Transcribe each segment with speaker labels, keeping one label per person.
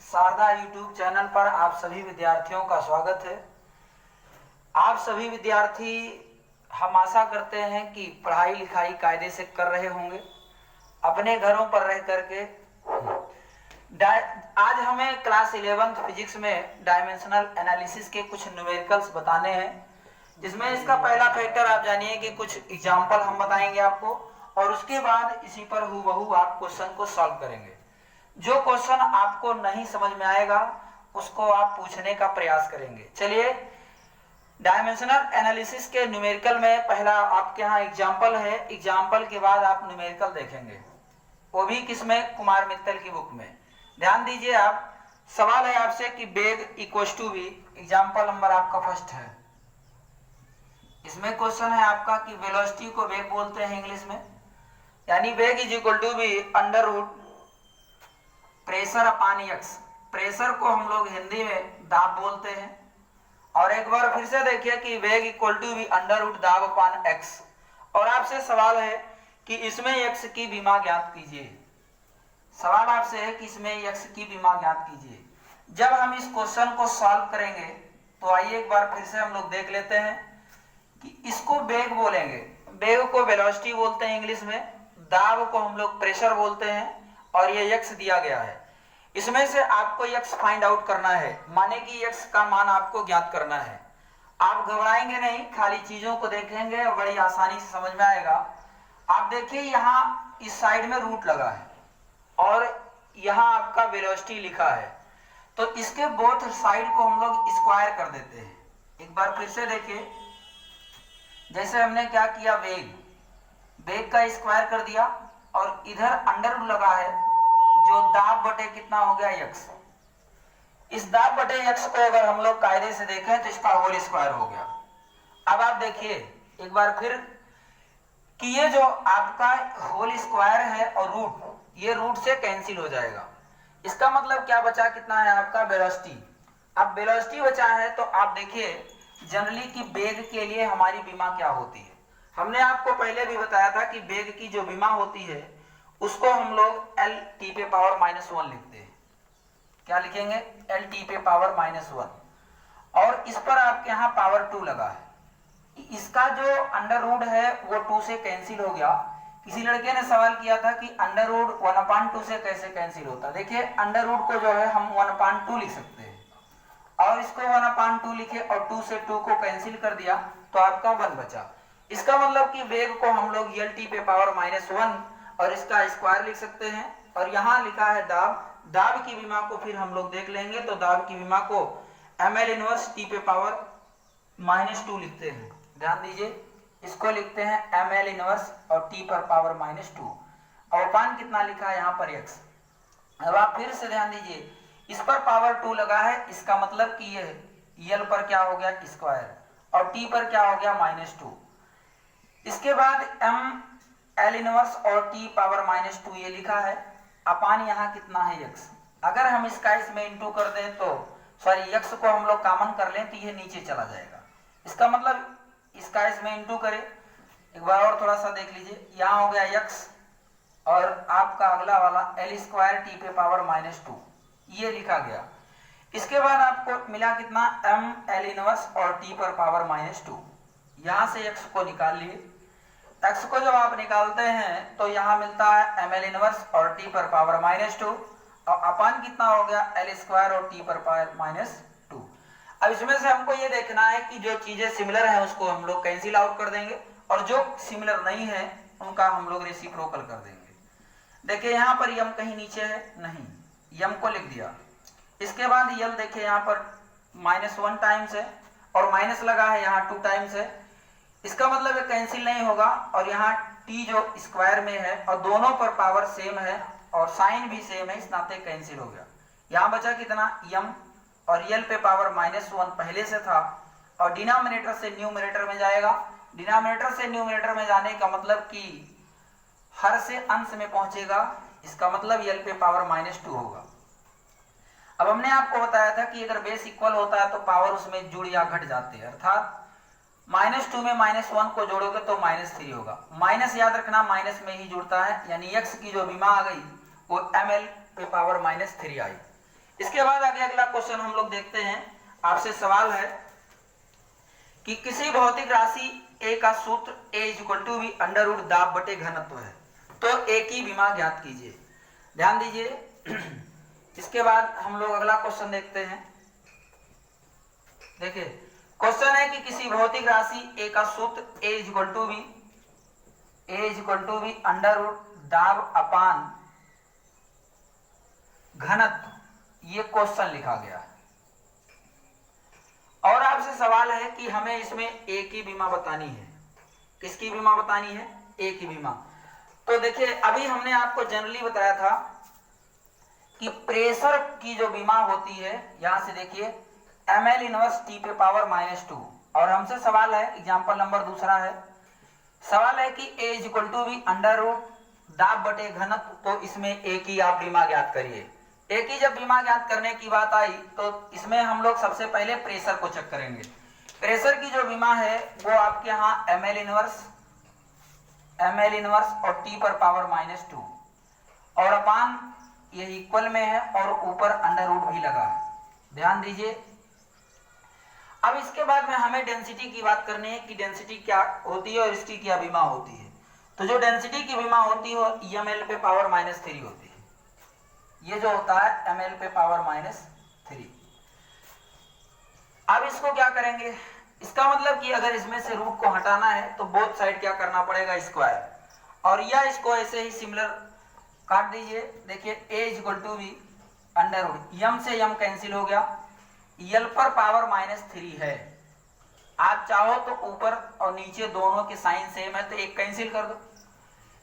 Speaker 1: Sharda YouTube channel पर आप सभी विद्यार्थियों का स्वागत है। आप सभी विद्यार्थी, हम आशा करते हैं कि पढ़ाई लिखाई कायदे से कर रहे होंगे अपने घरों पर रह करके। आज हमें क्लास 11th फिजिक्स में डायमेंशनल एनालिसिस के कुछ न्यूमेरिकल्स बताने हैं, जिसमें इसका पहला फैक्टर आप जानिए कि कुछ एग्जाम्पल हम बताएंगे आपको, और उसके बाद इसी पर हूबहू आप क्वेश्चन को सॉल्व करेंगे। जो क्वेश्चन आपको नहीं समझ में आएगा उसको आप पूछने का प्रयास करेंगे। चलिए, डायमेंशनल एनालिसिस के न्यूमेरिकल में पहला आपके यहाँ एग्जाम्पल है। एग्जाम्पल के बाद आप न्यूमेरिकल देखेंगे, वो भी किसमें? कुमार मित्तल की बुक में। ध्यान दीजिए आप, सवाल है आपसे कि वेग equals to V. Example number आपका फर्स्ट है। इसमें क्वेश्चन है आपका कि वेलोसिटी को वेग बोलते हैं इंग्लिश में, यानी वेग is equal to V under root pressure upon X. Pressure को हम लोग हिंदी में दाब बोलते हैं। और एक बार फिर से देखिए कि वेग equal to V under root दाब अपान एक्स। और आपसे सवाल है कि इसमें एक्स की विमा ज्ञात कीजिए। सवाल आपसे है कि इसमें एक्स की विमा ज्ञात कीजिए। जब हम इस क्वेश्चन को सॉल्व करेंगे तो आइए एक बार फिर से हम लोग देख लेते हैं कि इसको वेग बोलेंगे। वेग को वेलोसिटी बोलते हैं इंग्लिश में, दाब को हम लोग प्रेशर बोलते हैं, और ये एक्स दिया गया है। इसमें से आपको एक्स फाइंड आउट करना है, माने कि एक्स का मान आपको ज्ञात करना है। आप घबराएंगे नहीं, खाली चीजों को देखेंगे और बड़ी आसानी से समझ में आएगा। आप देखिए यहाँ इस साइड में रूट लगा है और यहाँ आपका वेलोसिटी लिखा है, तो इसके बोथ साइड को हम लोग स्क्वायर कर देते हैं। एक बार फिर से देखिए, जैसे हमने क्या किया, वेग का स्क्वायर कर दिया और इधर अंडर रूट लगा है, जो दाब बटे कितना हो गया, एक्स। इस दाब बटे एक्स को अगर हम लोग कायदे से देखें तो इसका होल स्क्वायर हो गया। अब आप देखिए एक बार फिर कि ये जो आपका होल स्क्वायर है और रूट, ये रूट से कैंसिल हो जाएगा। इसका मतलब क्या बचा, कितना है आपका वेलोसिटी। अब वेलोसिटी बचा है तो आप देखिए जनरली कि वेग के लिए हमारी विमा क्या होती है। हमने आपको पहले भी बताया था कि वेग की जो विमा होती है उसको हम लोग एल टी पे पावर -1 लिखते हैं। क्या लिखेंगे? एल टी पे पावर -1। और इस पर आपके यहाँ पावर 2 लगा है। इसका जो अंडर रूट है वो 2 से कैंसिल हो गया। किसी लड़के ने सवाल किया था कि अंडर रूट 1/2 से कैसे कैंसिल होता। देखिए अंडर रूट को जो है हम 1/2 लिख सकते हैं, और इसको 1/2 लिखे और 2 से 2 को कैंसिल कर दिया तो आपका 1 बचा। इसका मतलब कि वेग को हम लोग एल टी पे पावर -1 और इसका स्क्वायर लिख सकते हैं। और यहाँ लिखा है दाब। दाब की विमा को फिर हम लोग देख लेंगे, तो दाब की विमा को ml इनवर्स टी पे पावर -2 लिखते हैं। ध्यान दीजिए, इसको लिखते हैं ml इनवर्स और टी पर पावर -2, और अपान कितना लिखा है यहाँ पर x। अब आप फिर से ध्यान दीजिए, इस पर पावर 2 लगा है, इसका मतलब कि ये l पर क्या हो गया, स्क्वायर, और t पर क्या हो गया, -2। इसके बाद ml इनवर्स और t पावर -2 ये लिखा है, अपान यहाँ कितना है, x। अगर हम इसका इसमें इंटू कर दें तो सॉरी x को हम लोग कॉमन कर लें तो ये नीचे चला जाएगा। इसका मतलब इसका इसमें इंटू करें। एक बार और थोड़ा सा देख लीजिए, यहाँ हो गया x और आपका अगला वाला l² टी पे पावर -2 ये लिखा गया। इसके बाद आपको मिला कितना, ml इनवर्स और t पर पावर -2। यहाँ से x को निकाल लिए। x को जब आप निकालते हैं तो यहाँ मिलता है ml इनवर्स और t पर पावर -2, और अपान कितना हो गया, l² और t पर पावर -2। अब इसमें से हमको ये देखना है कि जो चीजें सिमिलर हैं उसको हम लोग कैंसिल आउट कर देंगे, और जो सिमिलर नहीं है उनका हम लोग रेसिप्रोकल कर देंगे। देखिए यहाँ पर यम कहीं नीचे है, नहीं, यम को लिख दिया। इसके बाद यल देखिए यहाँ पर -1 टाइम्स है और माइनस लगा है, यहाँ 2 टाइम्स है। इसका मतलब ये कैंसिल नहीं होगा, और यहाँ t जो स्क्वायर में है और दोनों पर पावर सेम है और साइन भी सेम है, इस नाते कैंसिल हो गया। यहाँ बचा कितना, यम, और यल पे पावर -1 पहले से था, और डिनोमिनेटर से न्यूमरेटर में जाएगा। डिनोमिनेटर से न्यूमरेटर में जाने का मतलब कि हर से अंश में पहुंचेगा, इसका मतलब यल पे पावर -2 होगा। अब हमने आपको बताया था कि अगर बेस इक्वल होता है तो पावर उसमें जुड़ या घट जाते हैं, अर्थात -2 में -1 को जोड़ोगे तो -3 होगा। माइनस याद रखना, माइनस में ही जुड़ता है, यानी x की जो विमा आ गई वो ml पे पावर -3 आई। इसके बाद आगे अगला क्वेश्चन हम लोग देखते हैं। आपसे सवाल है कि किसी भौतिक राशि ए का सूत्र A equal to B under root दाब बटे घनत्व है, तो ए की विमा ज्ञात कीजिए। ध्यान दीजिए। इसके बाद हम लोग अगला क्वेश्चन देखते हैं। देखिए क्वेश्चन है कि किसी भौतिक राशि ए का सूत्र A equal to B under root दाब अपान घनत्व, ये क्वेश्चन लिखा गया है और आपसे सवाल है कि हमें इसमें ए की विमा बतानी है। किसकी विमा बतानी है? ए की विमा। तो देखिए अभी हमने आपको जनरली बताया था कि प्रेशर की जो विमा होती है, यहां से देखिए ml इनवर्स टी पे पावर -2, और हमसे सवाल है एग्जांपल नंबर दूसरा है, सवाल है कि a equal to B under root दाब बटे घनत्व, तो इसमें a की आप विमा ज्ञात करिए। a की जब विमा ज्ञात करने की बात आई तो इसमें हम लोग सबसे पहले प्रेशर को चेक करेंगे। प्रेशर की जो विमा है वो आपके यहाँ ml इनवर्स और t पर पावर -2 और अपान ये इक्वल में है और ऊपर अंडर रूट भी लगा है। ध्यान दीजिए। अब इसके बाद में हमें डेंसिटी की बात करनी है कि डेंसिटी क्या होती है और इसकी क्या विमा होती है। तो जो डेंसिटी की विमा होती है वो ml पे पावर -3 होती है। ये जो होता है ml पे पावर -3। अब इसको क्या करेंगे? इसका मतलब कि अगर इसमें से रूट को हटाना है तो बोथ साइड क्या करना पड़ेगा? स्क्वायर, और या इसको ऐसे ही सिमिलर काट दीजिए। देखिए a equal to B under root, M से यम कैंसिल हो गया, यल पर पावर -3 है। आप चाहो तो ऊपर और नीचे दोनों के साइन सेम है तो एक कैंसिल कर दो,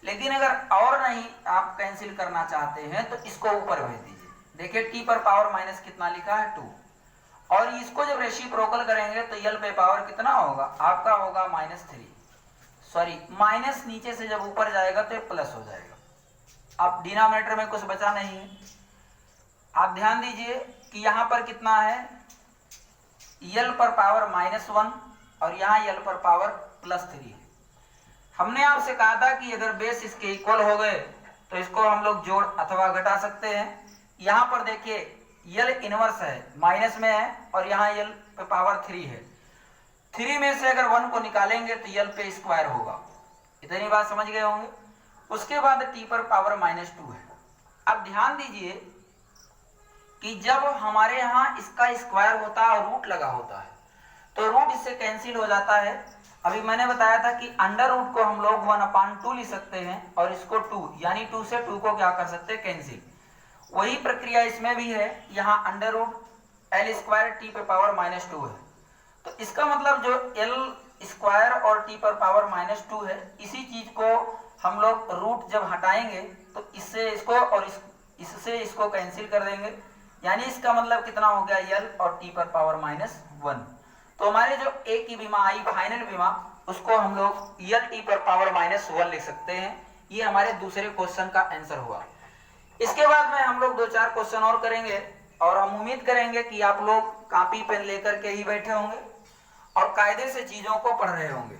Speaker 1: लेकिन अगर और नहीं आप कैंसिल करना चाहते हैं तो इसको ऊपर भेज दीजिए। देखिए t पर पावर माइनस कितना लिखा है? 2, और इसको जब रेसिप्रोकल करेंगे तो यल पे पावर कितना होगा? आपका होगा -3, सॉरी माइनस नीचे से जब ऊपर जाएगा तो प्लस हो जाएगा। अब डिनोमिनेटर में कुछ बचा नहीं है। आप ध्यान दीजिए कि यहां पर कितना है? यल पर पावर -1 और यहाँ यल पर पावर +3 है। हमने आपसे कहा था कि अगर बेस इसके इक्वल हो गए तो इसको हम लोग जोड़ अथवा घटा सकते हैं। यहाँ पर देखिए यल इनवर्स है, माइनस में है, और यहाँ यल पे पावर 3 है। 3 में से अगर 1 को निकालेंगे तो यल पे स्क्वायर होगा। इतनी बात समझ गए होंगे। उसके बाद टी पर पावर -2 है। अब ध्यान दीजिए कि जब हमारे यहाँ इसका स्क्वायर होता है और रूट लगा होता है तो रूट इससे कैंसिल हो जाता है। अभी मैंने बताया था कि अंडर रूट को हम लोग 1/2 लिख सकते हैं और इसको 2 यानी 2 से 2 को क्या कर सकते हैं? कैंसिल। वही प्रक्रिया इसमें भी है। यहाँ under root L square T पे पावर -2 है, तो इसका मतलब जो एल स्क्वायर और टी पर पावर -2 है, इसी चीज को हम लोग रूट जब हटाएंगे तो इससे इसको और इससे इसको कैंसिल कर देंगे, यानी इसका मतलब कितना हो गया? यल और टी पर पावर -1। तो हमारे जो ए की विमा आई फाइनल विमा, उसको हम लोग यल टी पर पावर -1 लिख सकते हैं। ये हमारे दूसरे क्वेश्चन का आंसर हुआ। इसके बाद में हम लोग 2-4 क्वेश्चन और करेंगे और हम उम्मीद करेंगे कि आप लोग कॉपी पेन लेकर के ही बैठे होंगे और कायदे से चीजों को पढ़ रहे होंगे।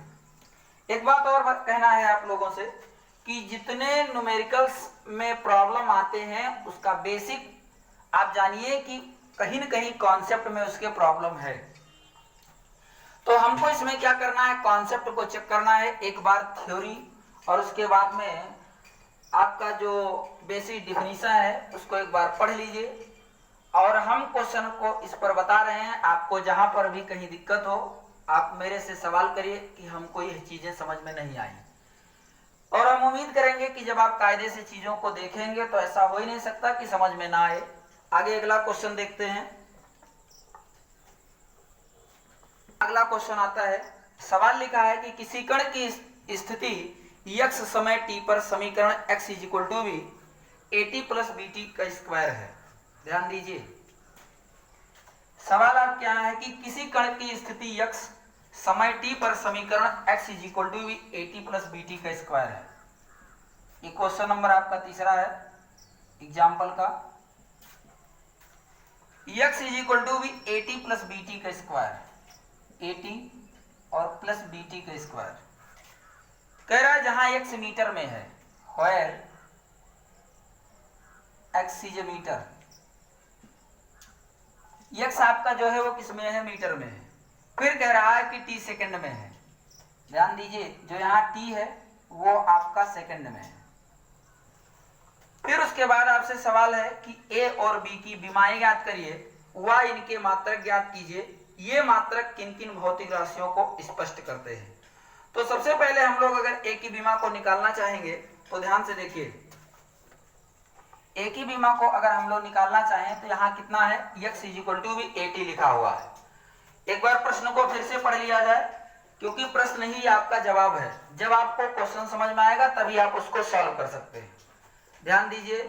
Speaker 1: एक बात और कहना है आप लोगों से कि जितने न्यूमेरिकल्स में प्रॉब्लम आते हैं उसका बेसिक आप जानिए कि कहीं न कहीं कॉन्सेप्ट में उसके प्रॉब्लम है। तो हमको इसमें क्या करना है? कॉन्सेप्ट को चेक करना है, एक बार थ्योरी, और उसके बाद में आपका जो बेसिक डिफिनीशन है उसको एक बार पढ़ लीजिए। और हम क्वेश्चन को इस पर बता रहे हैं, आपको जहां पर भी कहीं दिक्कत हो आप मेरे से सवाल करिए कि हमको ये चीजें समझ में नहीं आई। और हम उम्मीद करेंगे कि जब आप कायदे से चीजों को देखेंगे तो ऐसा हो ही नहीं सकता कि समझ में ना आए। आगे अगला क्वेश्चन देखते हैं। अगला क्वेश्चन आता है, सवाल लिखा है कि किसी कण की स्थिति x समय t पर समीकरण x equal to B at plus bt का स्क्वायर है। ध्यान दीजिए, सवाल आप क्या है कि किसी कण की स्थिति x समय t पर समीकरण x equal to B at plus bt का स्क्वायर है। ये क्वेश्चन नंबर आपका तीसरा है एग्जाम्पल का। x equal to B at plus bt का स्क्वायर, at और प्लस bt का स्क्वायर। कह रहा है जहां x मीटर में है, where x is a meter, X आपका जो है वो किस में है, मीटर में है। फिर कह रहा है कि टी सेकंड में है। ध्यान दीजिए, जो यहाँ टी है वो आपका सेकंड में है। फिर उसके बाद आपसे सवाल है कि ए और बी की विमाएं ज्ञात करिए, व इनके मात्रक ज्ञात कीजिए। ये मात्रक किन किन भौतिक राशियों को स्पष्ट करते हैं। तो सबसे पहले हम लोग अगर ए की विमा को निकालना चाहेंगे तो ध्यान से देखिए, ए की विमा को अगर हम लोग निकालना चाहें तो यहाँ कितना है, x = भी AT लिखा हुआ है। एक बार प्रश्न को फिर से पढ़ लिया जाए, क्योंकि प्रश्न ही आपका जवाब है। जब आपको क्वेश्चन समझ में आएगा तभी आप उसको सॉल्व कर सकते हैं। ध्यान दीजिए,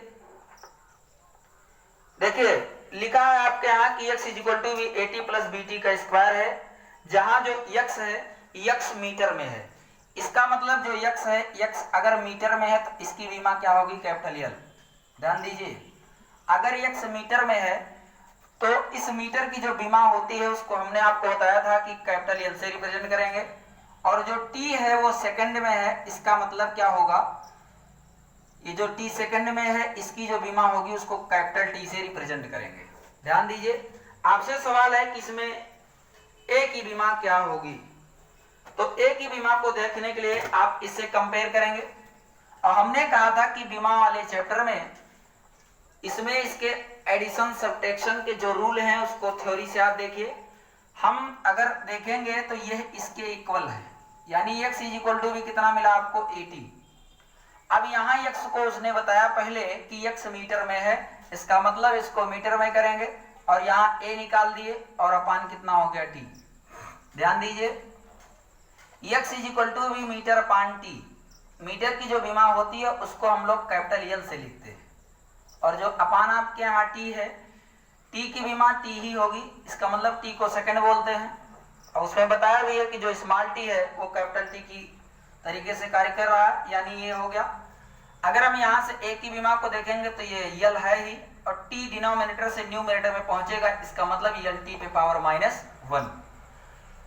Speaker 1: देखिए लिखा है आपके यहाँ कि x = भी AT + BT का स्क्वायर है, जहां जो x है x मीटर में है। इसका मतलब जो x है, x अगर मीटर में है तो इसकी विमा क्या होगी, कैपिटल L। ध्यान दीजिए, अगर x मीटर में है तो इस मीटर की जो विमा होती है उसको हमने आपको बताया था कि कैपिटल L से रिप्रेजेंट करेंगे। और जो t है वो सेकंड में है, इसका मतलब क्या होगा, ये जो t सेकंड में है इसकी जो विमा होगी उसको कैपिटल T से रिप्रेजेंट करेंगे। ध्यान दीजिए, आपसे सवाल है कि इसमें a की विमा क्या होगी। तो a की विमा को देखने के लिए आप इससे कंपेयर करेंगे। और हमने कहा था कि विमा वाले चैप्टर में इसमें इसके एडिशन सब्ट्रैक्शन के जो रूल हैं उसको थ्योरी से आप देखिए। हम अगर देखेंगे तो यह इसके इक्वल है, यानी x = भी कितना मिला आपको, 80। अब यहाँ x को उसने बताया पहले कि x मीटर में है, इसका मतलब इसको मीटर में करेंगे और यहाँ a निकाल दिए और अपान कितना हो गया, t। ध्यान दीजिए, x = भी मीटर/t। मीटर की जो विमा होती है उसको हम लोग कैपिटल L से लिखते हैं। और जो अपान आपके यहाँ t है, t की विमा t ही होगी, इसका मतलब t को सेकंड बोलते हैं। और उसमें बताया भी है कि जो स्मॉल t है वो कैपिटल T की तरीके से कार्य कर रहा है, यानी ये हो गया। अगर हम यहाँ से a की विमा को देखेंगे तो ये L है ही, और t डिनोमिनेटर से न्यूमरेटर में पहुंचेगा, इसका मतलब LT⁻⁻1।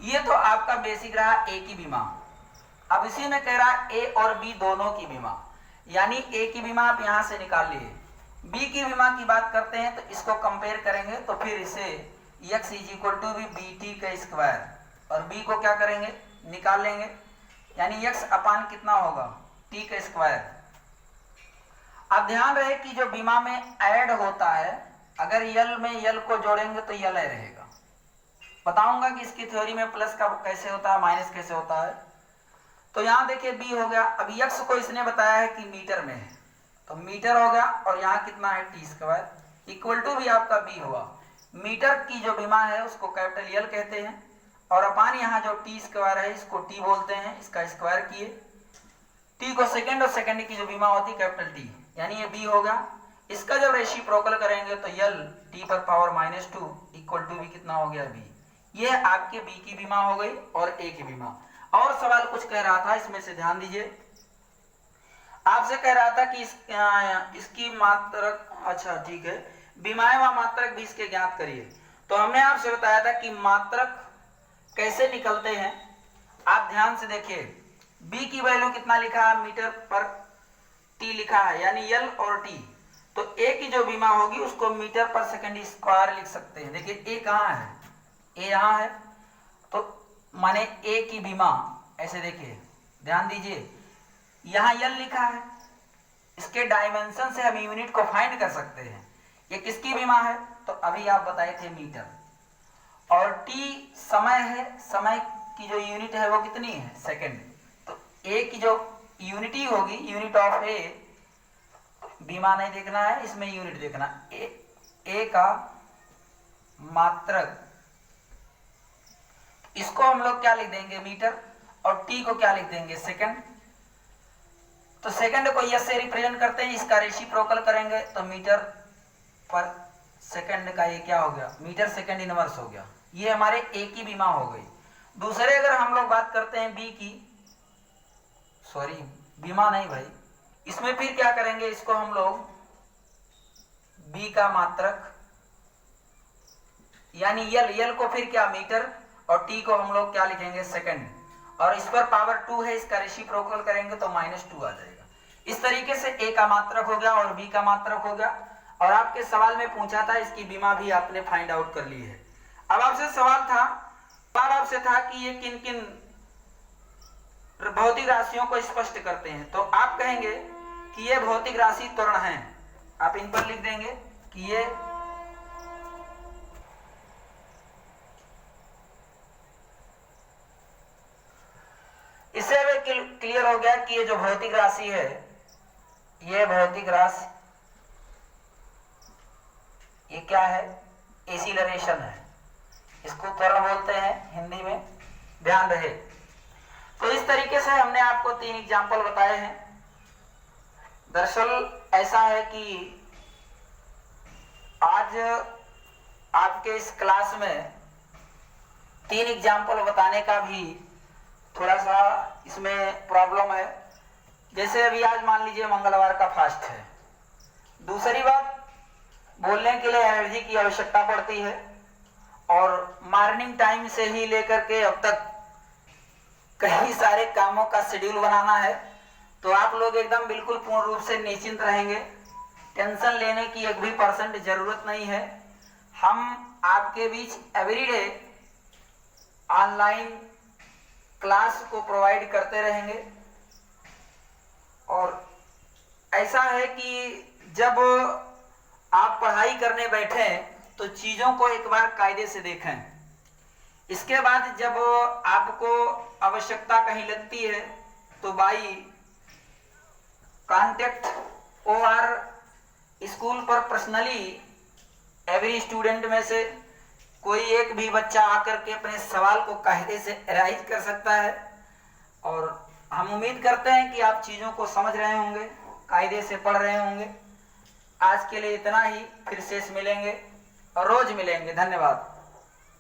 Speaker 1: ये तो आपका बेसिक रहा a की विमा। अब इसी में कह रहा है a और b दोनों की विमा, यानी a की विमा आप यहाँ से निकाल लिए। b की विमा की बात करते हैं तो इसको कंपेयर करेंगे तो फिर इसे x = भी BT का स्क्वायर और b को क्या करेंगे, निकाल लेंगे, यानी x अपान कितना होगा, t का स्क्वायर। अब ध्यान रहे कि जो विमा में ऐड होता है, अगर L में L को जोड़ेंगे तो L रहेगा। बताऊंगा कि इसकी थ्योरी में प्लस का कैसे होता है, माइनस कैसे होता है। तो यहाँ देखिए b हो गया। अब x को इसने बताया है कि मीटर में है, तो मीटर हो गया, और यहाँ कितना है, t² = भी आपका b हुआ। मीटर की जो विमा है उसको कैपिटल L कहते हैं, और अपान यहाँ जो t² है इसको t बोलते हैं, इसका स्क्वायर किए। t को सेकंड, और सेकंड की जो विमा होती है कैपिटल T, यानी ये b हो गया। इसका जब रेसिप्रोकल करेंगे तो L⁻⁻2 = भी कितना हो गया, b। ये आपके b की विमा हो गई और a की विमा। और सवाल कुछ कह रहा था, इसमें से ध्यान दीजिए, आपसे कह रहा था कि इसकी मात्रक, अच्छा ठीक है, विमाएं व मात्रक भी इसके ज्ञात करिए। तो हमने आपसे बताया था कि मात्रक कैसे निकलते हैं। आप ध्यान से देखिए, b की वैल्यू कितना लिखा है, मीटर/t लिखा है, यानी L और t। तो a की जो विमा होगी उसको मीटर/सेकंड² लिख सकते हैं। देखिए a कहाँ है, a यहाँ है, तो माने a की विमा ऐसे देखिए, ध्यान दीजिए, यहाँ L लिखा है, इसके डायमेंशन से हम यूनिट को फाइंड कर सकते हैं। ये किसकी विमा है, तो अभी आप बताए थे मीटर, और t समय है, समय की जो यूनिट है वो कितनी है, सेकंड। तो a की जो यूनिटी होगी, यूनिट ऑफ a, विमा नहीं देखना है, इसमें यूनिट देखना। a का मात्रक, इसको हम लोग क्या लिख देंगे, मीटर, और t को क्या लिख देंगे, सेकंड। तो सेकंड को s से रिप्रेजेंट करते हैं, इसका रेसिप्रोकल करेंगे तो मीटर/सेकंड का ये क्या हो गया, मीटर/सेकंड इनवर्स हो गया। ये हमारे a की विमा हो गई। दूसरे अगर हम लोग बात करते हैं b की, सॉरी विमा नहीं भाई, इसमें फिर क्या करेंगे, इसको हम लोग b का मात्रक यानी L को फिर क्या, मीटर, और t को हम लोग क्या लिखेंगे, सेकंड, और इस पर पावर 2 है, इसका रेसिप्रोकल करेंगे तो -2 आ जाएगा। इस तरीके से a का मात्रक हो गया और b का मात्रक हो गया। और आपके सवाल में पूछा था, इसकी बीमा भी आपने फाइंड आउट कर ली है। अब आपसे सवाल आपसे था कि ये किन किन भौतिक राशियों को स्पष्ट करते हैं, तो आप कहेंगे कि ये भौतिक राशि त्वरण हैं। आप इन पर लिख देंगे कि ये इससे हमें क्लियर हो गया कि ये जो भौतिक राशि है, ये भौतिक राशि ये क्या है, एसिलरेशन है, इसको त्वरण बोलते हैं हिंदी में, ध्यान रहे। तो इस तरीके से हमने आपको 3 एग्जाम्पल बताए हैं। दरअसल ऐसा है कि आज आपके इस क्लास में 3 एग्जाम्पल बताने का भी थोड़ा सा इसमें प्रॉब्लम है। जैसे अभी आज मान लीजिए मंगलवार का फास्ट है। दूसरी बात, बोलने के लिए एनर्जी की आवश्यकता पड़ती है और मॉर्निंग टाइम से ही लेकर के अब तक कई सारे कामों का शेड्यूल बनाना है। तो आप लोग एकदम बिल्कुल पूर्ण रूप से निश्चिंत रहेंगे, टेंशन लेने की 1% भी जरूरत नहीं है। हम आपके बीच एवरीडे ऑनलाइन क्लास को प्रोवाइड करते रहेंगे। और ऐसा है कि जब आप पढ़ाई करने बैठे तो चीज़ों को एक बार कायदे से देखें। इसके बाद जब आपको आवश्यकता कहीं लगती है तो बाई कांटेक्ट और स्कूल पर पर्सनली एवरी स्टूडेंट में से कोई एक भी बच्चा आकर के अपने सवाल को कायदे से एराइज कर सकता है। और हम उम्मीद करते हैं कि आप चीज़ों को समझ रहे होंगे, कायदे से पढ़ रहे होंगे। आज के लिए इतना ही, फिर शेष मिलेंगे और रोज मिलेंगे। धन्यवाद।